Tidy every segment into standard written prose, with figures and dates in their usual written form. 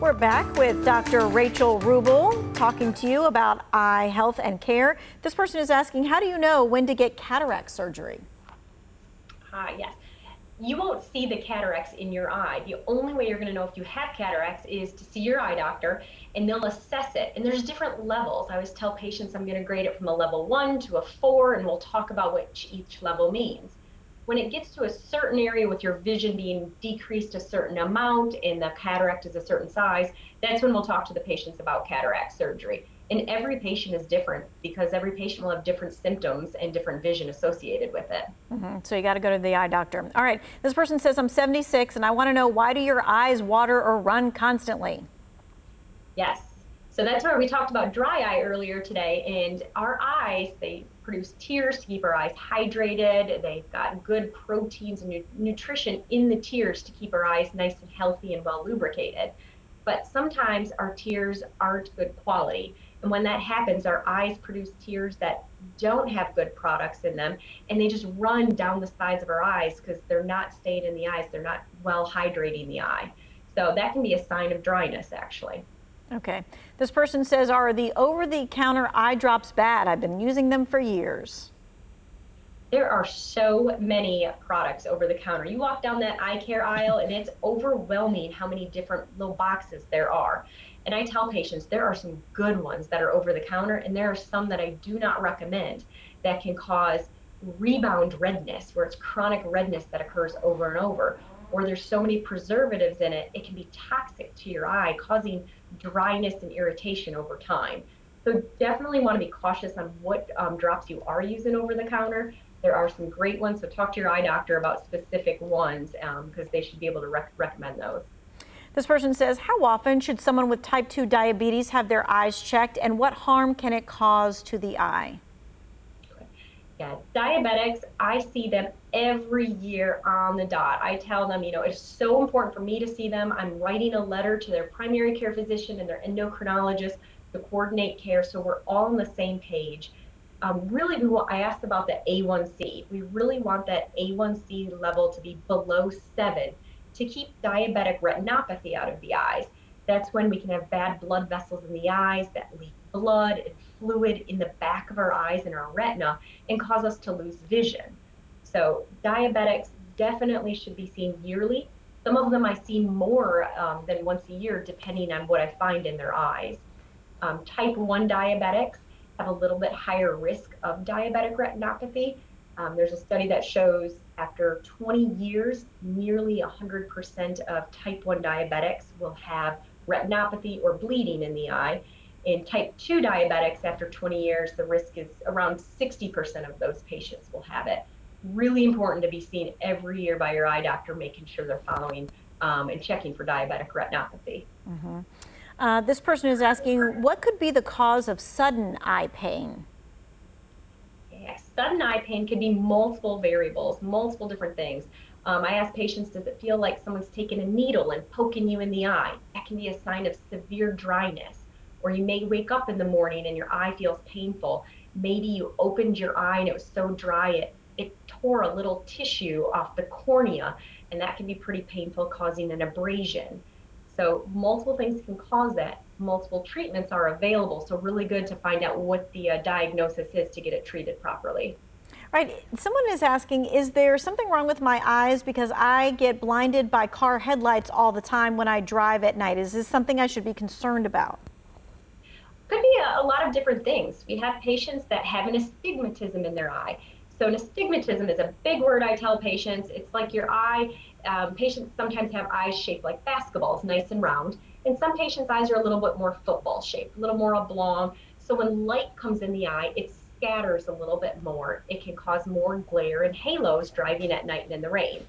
We're back with Dr. Rachel Rubel talking to you about eye health and care. This person is asking, how do you know when to get cataract surgery? Yes. You won't see the cataracts in your eye. The only way you're going to know if you have cataracts is to see your eye doctor, and they'll assess it. And there's different levels. I always tell patients I'm going to grade it from a level 1 to a 4, and we'll talk about what each level means. When it gets to a certain area with your vision being decreased a certain amount and the cataract is a certain size, that's when we'll talk to the patients about cataract surgery. And every patient is different because every patient will have different symptoms and different vision associated with it. So you got to go to the eye doctor. All right, this person says, I'm 76 and I want to know, why do your eyes water or run constantly? Yes. So that's where we talked about dry eye earlier today, and our eyes, they produce tears to keep our eyes hydrated. They've got good proteins and nutrition in the tears to keep our eyes nice and healthy and well lubricated. But sometimes our tears aren't good quality. And when that happens, our eyes produce tears that don't have good products in them, and they just run down the sides of our eyes because they're not staying in the eyes. They're not well hydrating the eye. So that can be a sign of dryness, actually. Okay. This person says, are the over-the-counter eye drops bad? I've been using them for years. There are so many products over the counter. You walk down that eye care aisle and it's overwhelming how many different little boxes there are. And I tell patients there are some good ones that are over the counter, and there are some that I do not recommend that can cause rebound redness, where it's chronic redness that occurs over and over. Or there's so many preservatives in it, it can be toxic to your eye, causing dryness and irritation over time. So definitely want to be cautious on what drops you are using over the counter. There are some great ones, so talk to your eye doctor about specific ones because they should be able to recommend those. This person says, how often should someone with type 2 diabetes have their eyes checked, and what harm can it cause to the eye? Yeah, diabetics, I see them every year on the dot. I tell them, it's so important for me to see them. I'm writing a letter to their primary care physician and their endocrinologist to coordinate care so we're all on the same page. Really, I asked about the A1C. We really want that A1C level to be below 7 to keep diabetic retinopathy out of the eyes. That's when we can have bad blood vessels in the eyes that leak blood and fluid in the back of our eyes and our retina and cause us to lose vision. So diabetics definitely should be seen yearly. Some of them I see more than once a year, depending on what I find in their eyes. Type 1 diabetics have a little bit higher risk of diabetic retinopathy. There's a study that shows after 20 years, nearly 100% of type 1 diabetics will have retinopathy or bleeding in the eye. In type 2 diabetics, after 20 years, the risk is around 60% of those patients will have it. Really important to be seen every year by your eye doctor, making sure they're following and checking for diabetic retinopathy. This person is asking, what could be the cause of sudden eye pain? Yeah, sudden eye pain can be multiple variables, multiple different things. I ask patients, does it feel like someone's taking a needle and poking you in the eye? That can be a sign of severe dryness. Or you may wake up in the morning and your eye feels painful. Maybe you opened your eye and it was so dry it tore a little tissue off the cornea, and that can be pretty painful, causing an abrasion. So multiple things can cause that. Multiple treatments are available, so really good to find out what the diagnosis is to get it treated properly. Right. Someone is asking, is there something wrong with my eyes because I get blinded by car headlights all the time when I drive at night? Is this something I should be concerned about? Could be a lot of different things. We have patients that have an astigmatism in their eye. So an astigmatism is a big word I tell patients. It's like your eye. Patients sometimes have eyes shaped like basketballs, nice and round. And some patients' eyes are a little bit more football shaped, a little more oblong. So when light comes in the eye, it scatters a little bit more. It can cause more glare and halos driving at night and in the rain.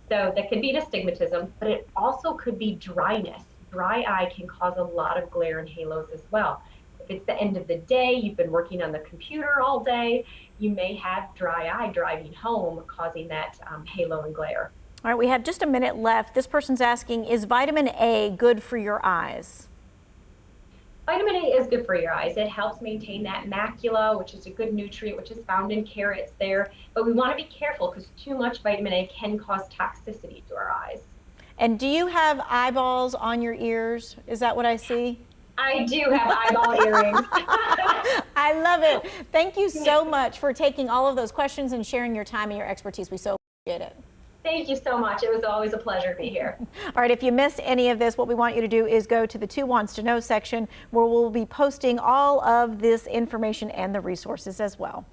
So that could be an astigmatism, but it also could be dryness. Dry eye can cause a lot of glare and halos as well. If it's the end of the day, you've been working on the computer all day, you may have dry eye driving home, causing that halo and glare. All right, we have just a minute left. This person's asking, is vitamin A good for your eyes? Vitamin A is good for your eyes. It helps maintain that macula, which is a good nutrient, which is found in carrots there. But we want to be careful because too much vitamin A can cause toxicity to our eyes. And do you have eyeballs on your ears? Is that what I see? I do have eyeball earrings. I love it. Thank you so much for taking all of those questions and sharing your time and your expertise. We so appreciate it. Thank you so much. It was always a pleasure to be here. All right, if you missed any of this, what we want you to do is go to the Two Wants to Know section, where we'll be posting all of this information and the resources as well.